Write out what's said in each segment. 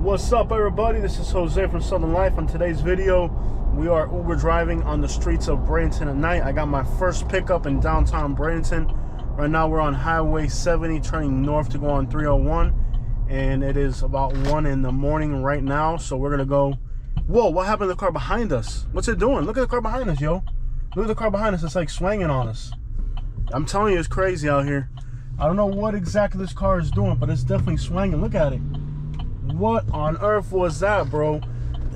What's up, everybody? This is Jose from Southern Life. On today's video, we are Uber driving on the streets of Bradenton at night. I got my first pickup in downtown Bradenton. Right now we're on Highway 70 turning north to go on 301, and it is about 1 in the morning right now. So we're gonna go. Whoa, what happened to the car behind us? What's it doing? Look at the car behind us, yo. Look at the car behind us. It's like swinging on us. I'm telling you, it's crazy out here. I don't know what exactly this car is doing, but it's definitely swinging. Look at it. What on earth was that, bro?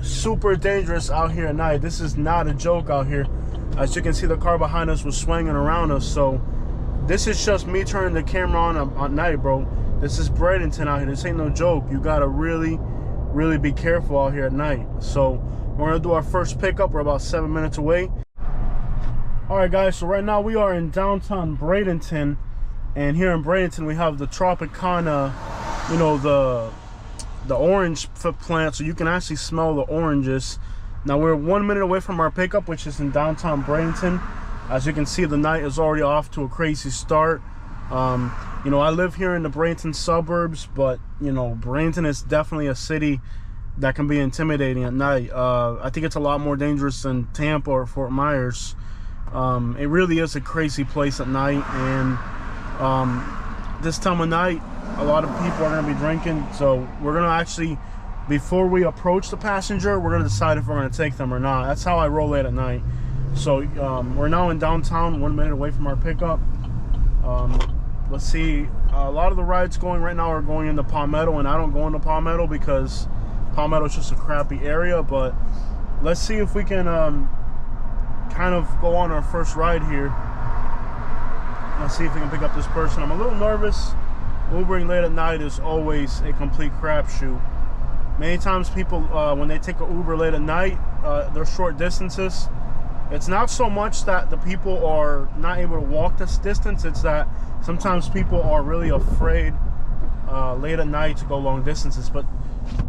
Super dangerous out here at night. This is not a joke out here. As you can see, the car behind us was swinging around us. So this is just me turning the camera on at night, bro. This is Bradenton out here. This ain't no joke. You gotta really be careful out here at night. So we're gonna do our first pickup. We're about 7 minutes away. All right, guys, so right now we are in downtown Bradenton, and here in Bradenton we have the Tropicana, you know, the orange plant, so you can actually smell the oranges. Now we're 1 minute away from our pickup, which is in downtown Bradenton. As you can see, the night is already off to a crazy start. You know, I live here in the Bradenton suburbs, but you know, Bradenton is definitely a city that can be intimidating at night. I think it's a lot more dangerous than Tampa or Fort Myers. It really is a crazy place at night, and this time of night a lot of people are going to be drinking. So we're going to actually, before we approach the passenger, we're going to decide if we're going to take them or not. That's how I roll late at night. So we're now in downtown, 1 minute away from our pickup. Let's see, a lot of the rides going right now are going into Palmetto, and I don't go into Palmetto because Palmetto is just a crappy area. But let's see if we can kind of go on our first ride here. Let's see if we can pick up this person. I'm a little nervous. Ubering late at night is always a complete crapshoot. Many times people, when they take an Uber late at night, they're short distances. It's not so much that the people are not able to walk this distance, it's that sometimes people are really afraid late at night to go long distances. But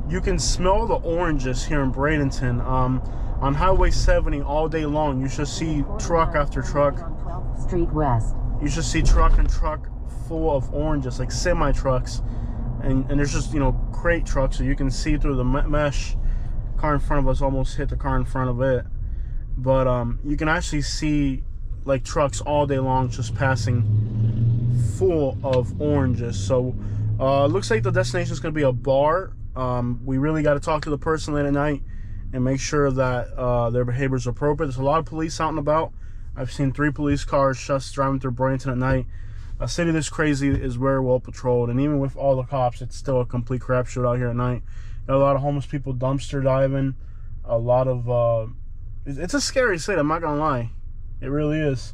you can smell the oranges here in Bradenton. On Highway 70 all day long, you should see truck after truck. On 12th Street West. You should see truck and truck full of oranges, like semi trucks, and there's just, you know, crate trucks, so you can see through the mesh. Car in front of us almost hit the car in front of it, but you can actually see like trucks all day long just passing full of oranges. So looks like the destination is going to be a bar. We really got to talk to the person late at night and make sure that their behavior is appropriate. There's a lot of police out and about. I've seen 3 police cars just driving through Bradenton at night. A city this crazy is very well patrolled, and even with all the cops, it's still a complete crapshoot out here at night. There are a lot of homeless people dumpster diving. A lot of it's a scary city, I'm not gonna lie. It really is.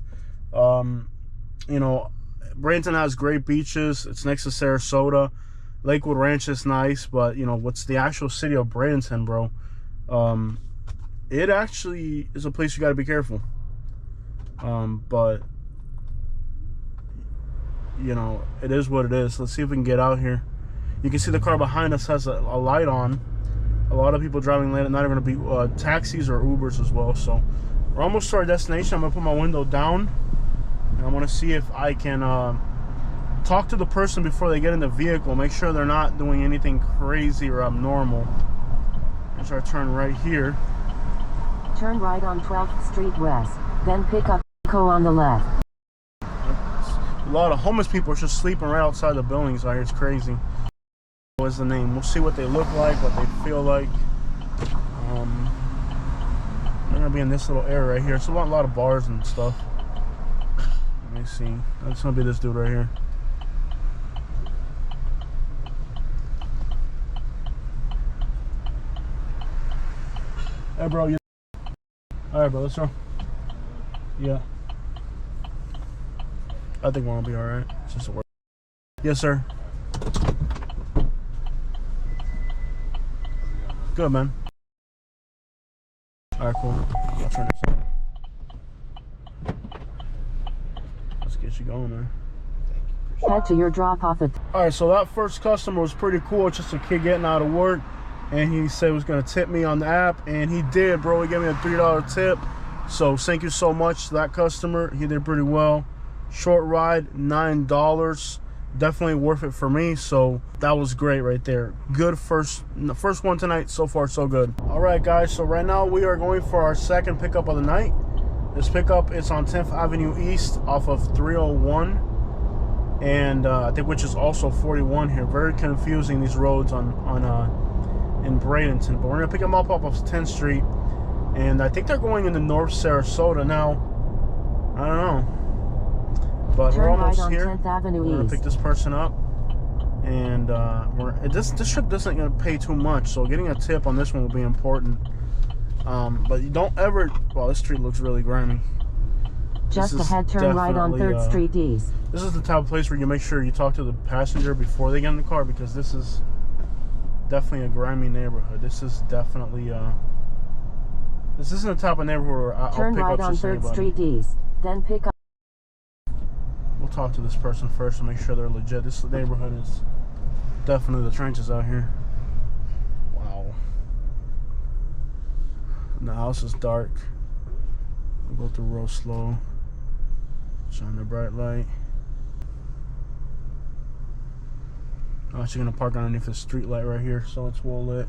You know, Bradenton has great beaches. It's next to Sarasota. Lakewood Ranch is nice, but you know, what's the actual city of Bradenton, bro? It actually is a place you got to be careful. But you know, it is what it is. Let's see if we can get out here. You can see the car behind us has a light on. A lot of people driving late at night are going to be taxis or Ubers as well. So we're almost to our destination. I'm going to put my window down, and I want to see if I can talk to the person before they get in the vehicle. Make sure they're not doing anything crazy or abnormal. Let's try to turn right here. Turn right on 12th Street West, then pick up Echo on the left. A lot of homeless people are just sleeping right outside the buildings out here. It's crazy. What's the name? We'll see what they look like, what they feel like. They're gonna be in this little area right here. So a lot of bars and stuff. Let me see. That's gonna be this dude right here. Hey, bro. You. All right, bro. Let's go. Yeah. I think we're gonna be all right. It's just a work. Yes, sir. Good, man. All right, cool. I'll turn this on. Let's get you going, man. Head to your drop-off at... All right, so that first customer was pretty cool. It's just a kid getting out of work, and he said he was gonna tip me on the app, and he did, bro. He gave me a $3 tip. So thank you so much to that customer. He did pretty well. Short ride, $9. definitely worth it for me. So that was great right there. Good first one tonight. So far so good. All right guys, so right now we are going for our second pickup of the night. This pickup is on 10th Avenue East off of 301, and I think which is also 41 here. Very confusing, these roads in Bradenton. But we're gonna pick them up off of 10th Street, and I think they're going into North Sarasota now. I don't know, but we're almost right here. 10th Avenue we're gonna East. pick this person up, and this trip doesn't gonna pay too much, so getting a tip on this one will be important. But you don't ever. Well, this street looks really grimy. Just ahead, turn right on 3rd Street East. This is the type of place where you make sure you talk to the passenger before they get in the car, because this is definitely a grimy neighborhood. This is definitely this isn't the type of neighborhood where I'll turn pick right up on just 3rd anybody. Street East, then pick up. We'll talk to this person first to make sure they're legit. This neighborhood is definitely the trenches out here. Wow. And the house is dark. We'll go through real slow. Shine the bright light. I'm actually gonna park underneath the street light right here, so it's well lit.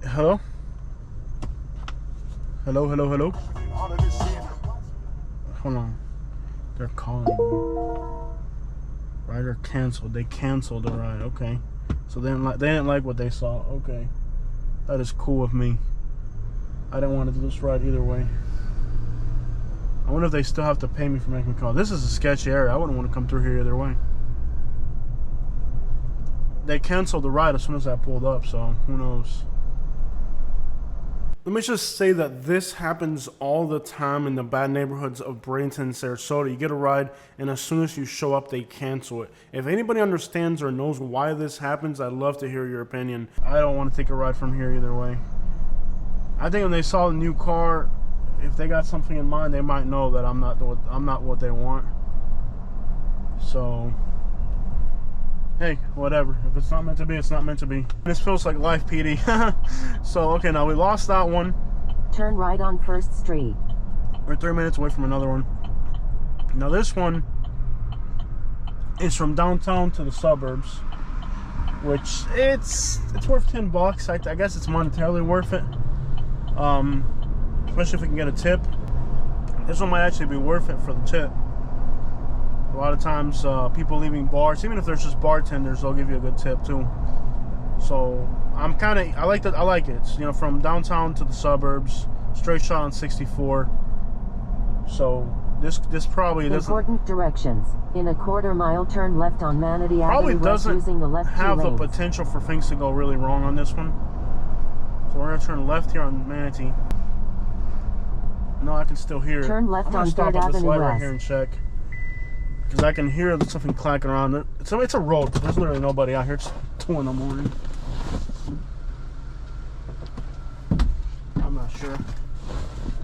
Hello? Hello, hello, hello? Hold on. They're calling me. Rider canceled. They canceled the ride. Okay. So they didn't like what they saw. Okay. That is cool with me. I didn't want to do this ride either way. I wonder if they still have to pay me for making a call. This is a sketchy area. I wouldn't want to come through here either way. They canceled the ride as soon as I pulled up, so who knows. Let me just say that this happens all the time in the bad neighborhoods of Bradenton and Sarasota. You get a ride, and as soon as you show up, they cancel it. If anybody understands or knows why this happens, I'd love to hear your opinion. I don't want to take a ride from here either way. I think when they saw the new car, if they got something in mind, they might know that I'm not what they want. So, hey, whatever. If it's not meant to be, it's not meant to be. This feels like life, PD. So, okay, now we lost that one. Turn right on 1st Street. We're 3 minutes away from another one. Now this one is from downtown to the suburbs, which it's worth $10. I guess it's monetarily worth it. Especially if we can get a tip. This one might actually be worth it for the tip. A lot of times, people leaving bars, even if there's just bartenders, they'll give you a good tip too. So I like it. It's, you know, from downtown to the suburbs, straight shot on 64. So this probably doesn't. Important directions. In a quarter mile, turn left on Manatee Probably Avenue West doesn't using the left have two the lanes. potential for things to go really wrong on this one. So we're gonna turn left here on Manatee. No, I can still hear it. Turn left I'm gonna on stop 3rd at this Avenue light right West. here and check, because I can hear something clacking around. It's a road, but there's literally nobody out here. It's 2 in the morning. I'm not sure.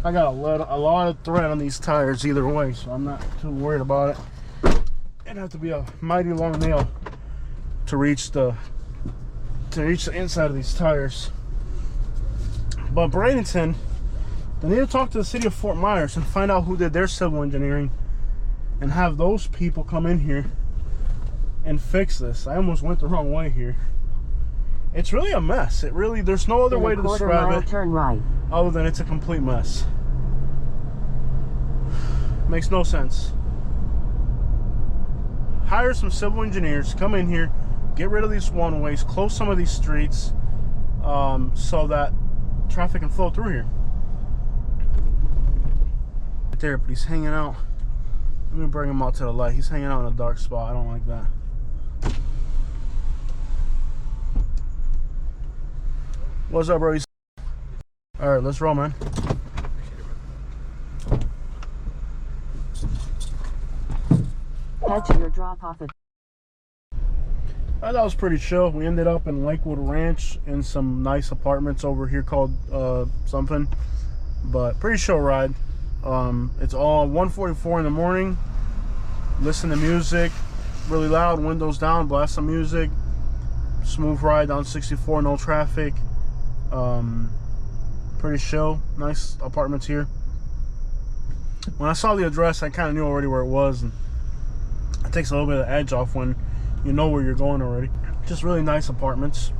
I got a lot of thread on these tires either way, so I'm not too worried about it. It'd have to be a mighty long nail to reach the inside of these tires. But Bradenton, they need to talk to the city of Fort Myers and find out who did their civil engineering and have those people come in here and fix this. I almost went the wrong way here. It's really a mess. It really, there's no other way to describe it turn right. other than it's a complete mess. Makes no sense. Hire some civil engineers, come in here, get rid of these one-ways, close some of these streets, so that traffic can flow through here. Right there, but he's hanging out. Let me bring him out to the light. He's hanging out in a dark spot. I don't like that. What's up, bro? All right, let's roll, man. Head to your drop-off. That was pretty chill. We ended up in Lakewood Ranch in some nice apartments over here called something, but pretty chill ride. It's all 1:44 in the morning. Listen to music really loud, windows down, blast some music. Smooth ride down 64, no traffic. Pretty chill. Nice apartments here. when I saw the address, I kind of knew already where it was, and it takes a little bit of the edge off when you know where you're going already. Just really nice apartments.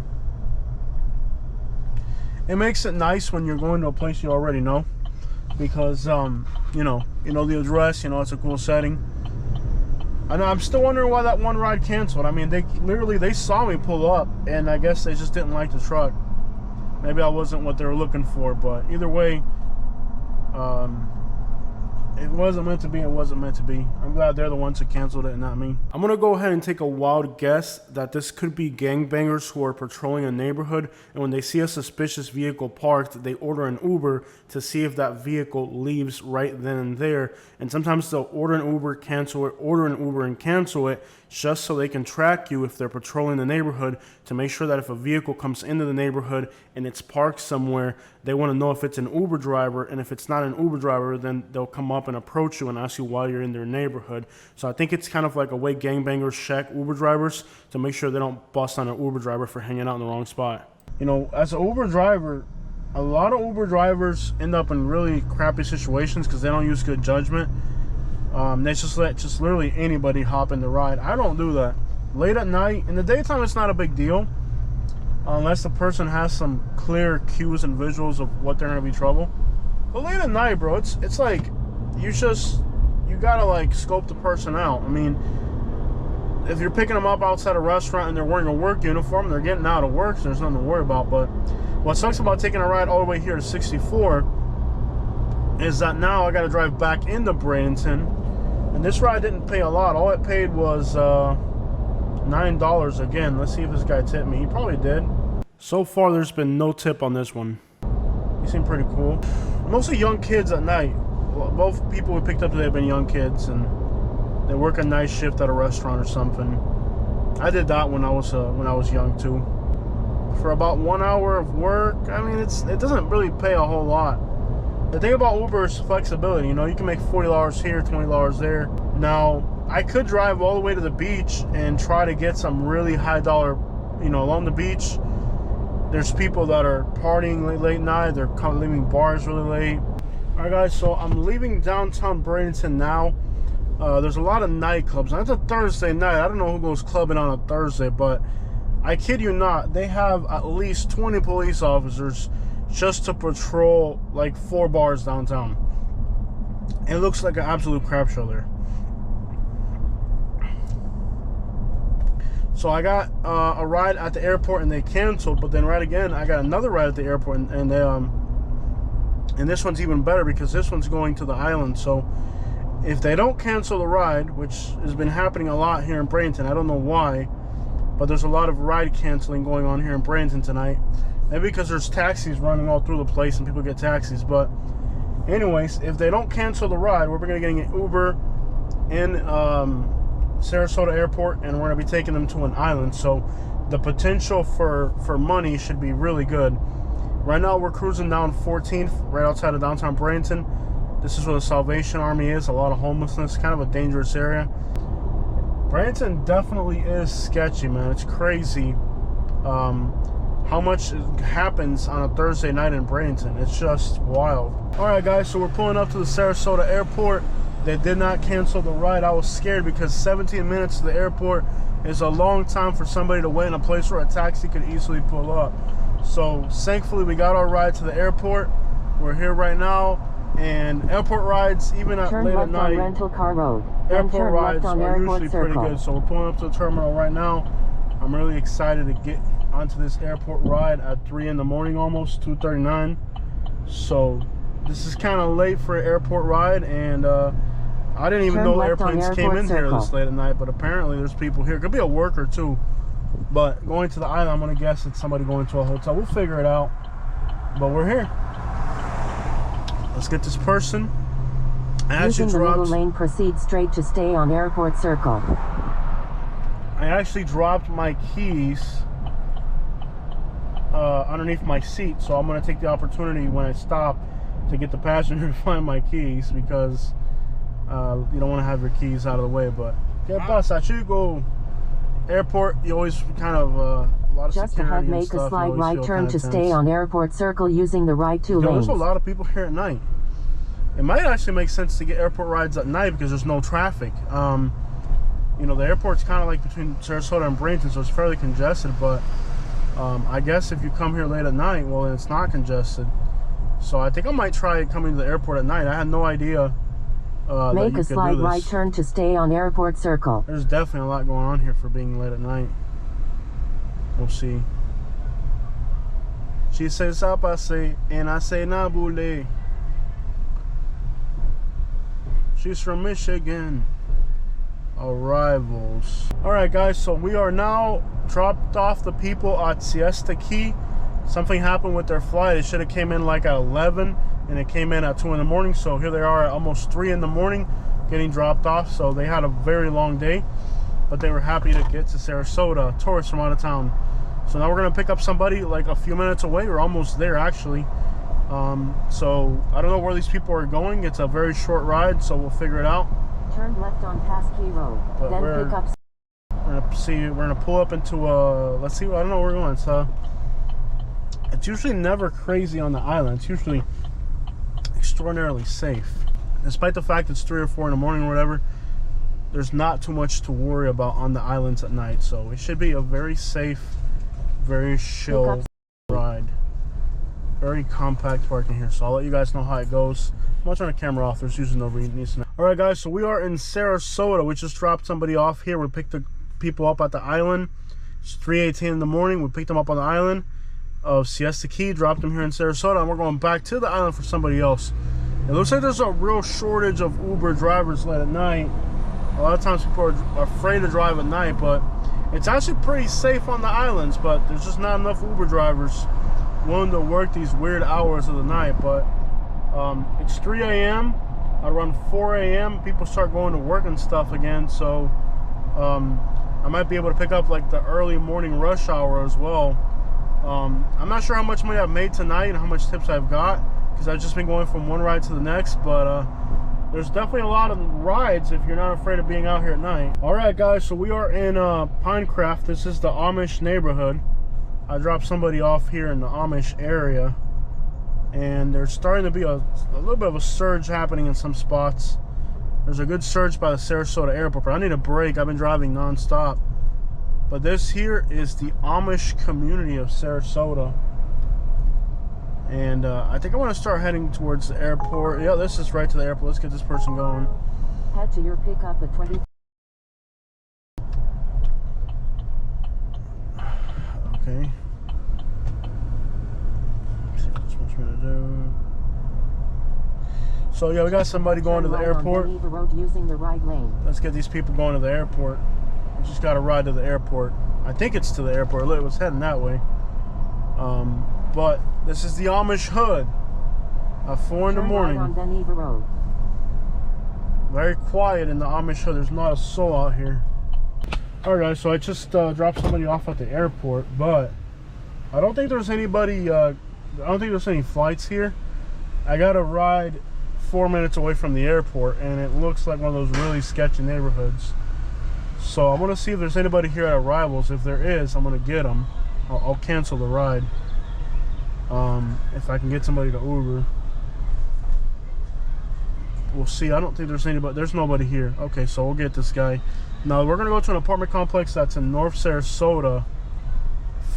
It makes it nice when you're going to a place you already know, because you know the address, you know it's a cool setting. And I'm still wondering why that one ride canceled. I mean, they saw me pull up, and I guess they just didn't like the truck. Maybe I wasn't what they were looking for, but either way, it wasn't meant to be. It wasn't meant to be. I'm glad they're the ones who canceled it and not me. I'm gonna go ahead and take a wild guess that this could be gangbangers who are patrolling a neighborhood, and when they see a suspicious vehicle parked, they order an Uber to see if that vehicle leaves right then and there. And sometimes they'll order an Uber, cancel it, order an Uber and cancel it, just so they can track you if they're patrolling the neighborhood, to make sure that if a vehicle comes into the neighborhood and it's parked somewhere, they want to know if it's an Uber driver, and if it's not an Uber driver, then they'll come up and approach you and ask you why you're in their neighborhood. So I think it's kind of like a way gangbangers check Uber drivers to make sure they don't bust on an Uber driver for hanging out in the wrong spot. You know, as an Uber driver, a lot of Uber drivers end up in really crappy situations because they don't use good judgment. They just let literally anybody hop in the ride. I don't do that. Late at night, in the daytime, it's not a big deal, unless the person has some clear cues and visuals of what they're gonna be trouble. But late at night, bro, it's like you gotta like scope the person out. I mean, if you're picking them up outside a restaurant and they're wearing a work uniform, they're getting out of work, so there's nothing to worry about. But what sucks about taking a ride all the way here to 64 is that now I got to drive back into Bradenton, and this ride didn't pay a lot. All it paid was $9 again. Let's see if this guy tipped me. He probably did. So far, there's been no tip on this one. He seemed pretty cool. Mostly young kids at night. Both people we picked up today have been young kids, and they work a night shift at a restaurant or something. I did that when I was young too. For about 1 hour of work, I mean, it doesn't really pay a whole lot. The thing about Uber is flexibility. You know, you can make $40 here, $20 there. Now, I could drive all the way to the beach and try to get some really high dollar, you know, along the beach. There's people that are partying late night. They're leaving bars really late. All right, guys, so I'm leaving downtown Bradenton now. There's a lot of nightclubs. Now, it's a Thursday night. I don't know who goes clubbing on a Thursday, but I kid you not, they have at least 20 police officers just to patrol like 4 bars downtown. It looks like an absolute crap show there. So I got a ride at the airport and they canceled, but then right again I got another ride at the airport, and this one's even better because this one's going to the island. So if they don't cancel the ride, which has been happening a lot here in Bradenton, I don't know why, but there's a lot of ride canceling going on here in Bradenton tonight. Maybe because there's taxis running all through the place and people get taxis. But anyways, if they don't cancel the ride, we're going to get an Uber in Sarasota Airport, and we're going to be taking them to an island. So the potential for money should be really good. Right now we're cruising down 14th, right outside of downtown Bradenton. This is where the Salvation Army is. A lot of homelessness, kind of a dangerous area. Bradenton definitely is sketchy, man. It's crazy how much happens on a Thursday night in Bradenton. It's just wild. All right, guys, so we're pulling up to the Sarasota Airport. They did not cancel the ride. I was scared because 17 minutes to the airport is a long time for somebody to wait in a place where a taxi could easily pull up. So thankfully we got our ride to the airport. We're here right now, and airport rides, even at late at night, Rental Car Road. airport rides are usually pretty good. So we're pulling up to the terminal right now. I'm really excited to get onto this airport ride at 3 in the morning, almost 2:39. So this is kind of late for an airport ride, and I didn't even know airplanes came in here this late at night, but apparently there's people here. Could be a worker too, but going to the island, I'm gonna guess it's somebody going to a hotel. We'll figure it out, but we're here. Let's get this person. Using the middle lane, proceed straight to stay on Airport Circle. I actually dropped my keys underneath my seat, so I'm going to take the opportunity when I stop to get the passenger to find my keys, because you don't want to have your keys out of the way. But ¿qué pasa, chico? Airport, you always kind of a lot of just security ahead, make a slide right turn to stay on Airport Circle using the right 2 lanes. There's a lot of people here at night. it might actually make sense to get airport rides at night because there's no traffic. You know, the airport's kind of like between Sarasota and Bradenton, so it's fairly congested, but I guess if you come here late at night, well, it's not congested. So I think I might try coming to the airport at night. I had no idea Make a slight right turn to stay on Airport Circle. There's definitely a lot going on here for being late at night. We'll see. She says, "Sapase," and I say, "Nabule." She's from Michigan. Arrivals. Alright guys, so we are now dropped off the people at Siesta Key. Something happened with their flight. It should have came in like at 11 and it came in at 2 in the morning. So here they are at almost 3 in the morning getting dropped off. So they had a very long day, but they were happy to get to Sarasota, tourists from out of town. So now we're gonna pick up somebody like a few minutes away. We're almost there actually. So I don't know where these people are going. It's a very short ride, so we'll figure it out. Turn left on Passkey Road, But then pick up. We're gonna pull up into let's see, I don't know where we're going. It's usually never crazy on the island. It's usually extraordinarily safe. Despite the fact it's 3 or 4 in the morning or whatever, there's not too much to worry about on the islands at night. So it should be a very safe, very chill ride. Very compact parking here. So I'll let you guys know how it goes. I'm gonna turn the camera off. There's usually no reason. Alright guys, so we are in Sarasota. We just dropped somebody off here. We picked the people up at the island. It's 3:18 in the morning. We picked them up on the island of Siesta Key, dropped them here in Sarasota, and we're going back to the island for somebody else. It looks like there's a real shortage of Uber drivers late at night. A lot of times people are afraid to drive at night, but it's actually pretty safe on the islands, but there's just not enough Uber drivers willing to work these weird hours of the night. But it's 3 a.m. At around 4 a.m. people start going to work and stuff again, so I might be able to pick up like the early morning rush hour as well. I'm not sure how much money I've made tonight and how much tips I've got because I've just been going from one ride to the next, but there's definitely a lot of rides if you're not afraid of being out here at night. Alright guys, so we are in Pinecraft. This is the Amish neighborhood. I dropped somebody off here in the Amish area, and there's starting to be a little bit of a surge happening in some spots. There's a good surge by the Sarasota airport, but I need a break. I've been driving non-stop. But this here is the Amish community of Sarasota. And I think I want to start heading towards the airport. Yeah, this is right to the airport. Let's get this person going. Head to your pickup at 20. Okay. Let's see what this wants me to do. So yeah, we got somebody going to the airport. Road using the right lane. Let's get these people going to the airport. We just got to ride to the airport. I think it's to the airport. Look, it was heading that way. But this is the Amish hood. At 4 in the morning. Right on Beneva Road. Very quiet in the Amish hood. There's not a soul out here. Alright guys, so I just dropped somebody off at the airport, but I don't think there's anybody, I don't think there's any flights here. I got a ride 4 minutes away from the airport, and it looks like one of those really sketchy neighborhoods. So I'm going to see if there's anybody here at Arrivals. If there is, I'm going to get them. I'll cancel the ride. If I can get somebody to Uber. We'll see. I don't think there's anybody. There's nobody here. Okay, so we'll get this guy. Now we're going to go to an apartment complex that's in North Sarasota.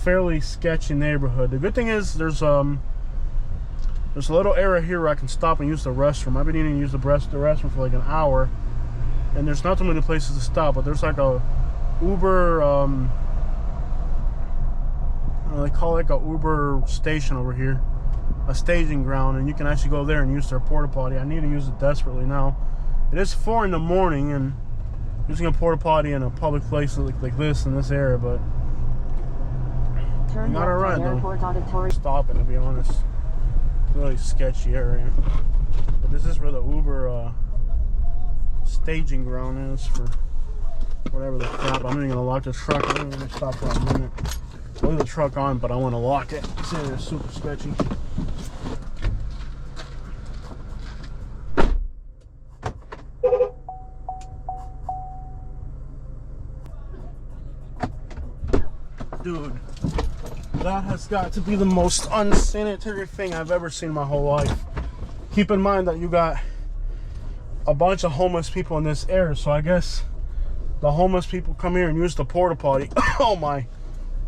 Fairly sketchy neighborhood. The good thing is there's a little area here where I can stop and use the restroom. I've been needing to use the restroom for like an hour, and there's not too many places to stop, but there's like a Uber, they call it like a Uber station over here, a staging ground, and you can actually go there and use their porta potty. I need to use it desperately now. It is 4 in the morning, and using a porta potty in a public place like this in this area, but Turn not alright though. Auditorium. Stopping, to be honest. Really sketchy area. But this is where the Uber staging ground is for whatever the crap. I'm even gonna lock the truck. I'm gonna stop for a minute. Leave the truck on, but I want to lock it. This area is super sketchy. Dude, that has got to be the most unsanitary thing I've ever seen in my whole life. keep in mind that you got a bunch of homeless people in this area, so I guess the homeless people come here and use the porta potty. Oh my,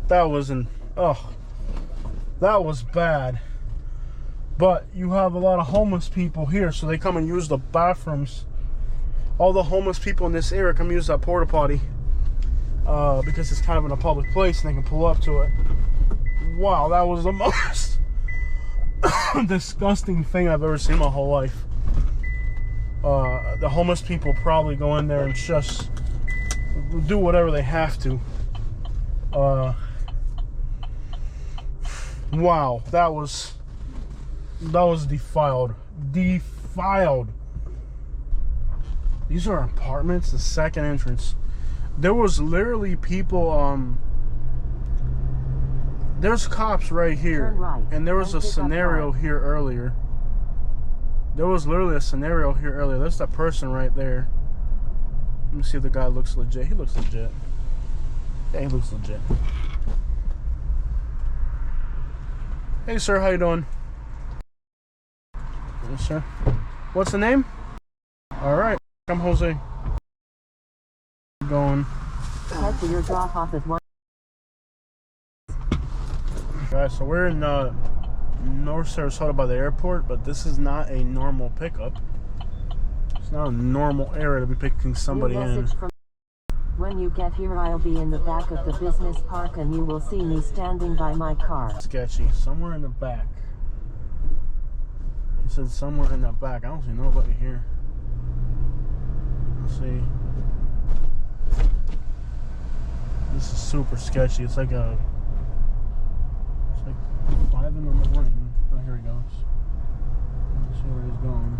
that was bad. But you have a lot of homeless people here, so they come and use the bathrooms. All the homeless people in this area come use that porta potty because it's kind of in a public place and they can pull up to it. Wow, that was the most disgusting thing I've ever seen in my whole life. The homeless people probably go in there and just do whatever they have to. Wow, that was defiled. These are apartments, the second entrance. There was literally people, there's cops right here. Right. And there was a scenario here earlier. There was literally a scenario here earlier. There's that person right there. Let me see if the guy looks legit. He looks legit. Yeah, he looks legit. Hey, sir, how you doing? Yes, sir. What's the name? All right, I'm Jose. Going. Head to your drop off at 1. Guys, so we're in North Sarasota by the airport, but this is not a normal pickup. It's not a normal area to be picking somebody in. When you get here, I'll be in the back of the business park and you will see me standing by my car. Sketchy. Somewhere in the back. He said somewhere in the back. I don't see nobody here. Let's see. This is super sketchy. It's like 5 in the morning. Oh, here he goes. Let's see where he's going.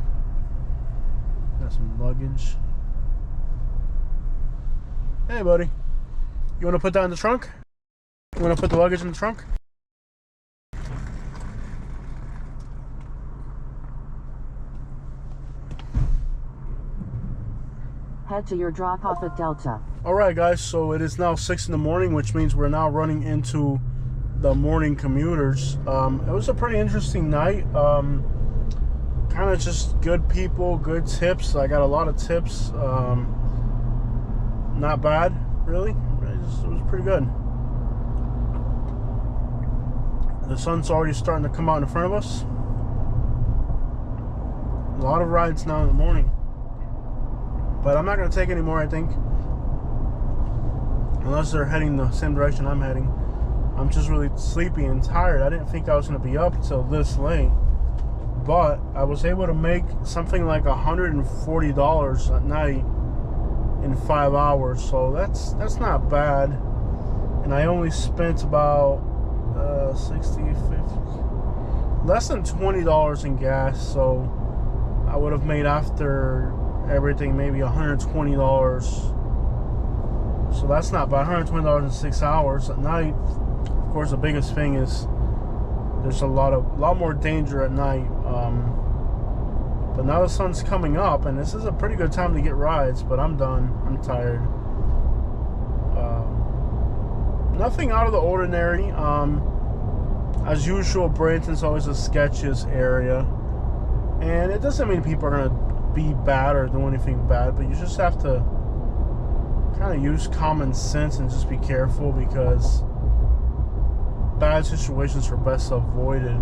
Got some luggage. Hey, buddy. You want to put that in the trunk? You want to put the luggage in the trunk? Head to your drop off at Delta. Alright, guys, so it is now 6 in the morning, which means we're now running into the morning commuters. It was a pretty interesting night. Kind of just good people, good tips. I got a lot of tips. Not bad, really. It was pretty good. The sun's already starting to come out in front of us. A lot of rides now in the morning. But I'm not going to take any more, I think. Unless they're heading the same direction I'm heading. I'm just really sleepy and tired. I didn't think I was going to be up till this late. But I was able to make something like $140 at night in 5 hours, so that's not bad. And I only spent about 60, 50, less than $20 in gas, so I would have made after everything maybe $120. So that's not bad. $120 in 6 hours at night. Of course, the biggest thing is there's a lot more danger at night. But now the sun's coming up, and this is a pretty good time to get rides, but I'm done. I'm tired. Nothing out of the ordinary. As usual, Bradenton's always the sketchiest area. And it doesn't mean people are going to be bad or do anything bad, but you just have to kind of use common sense and just be careful, because bad situations are best avoided.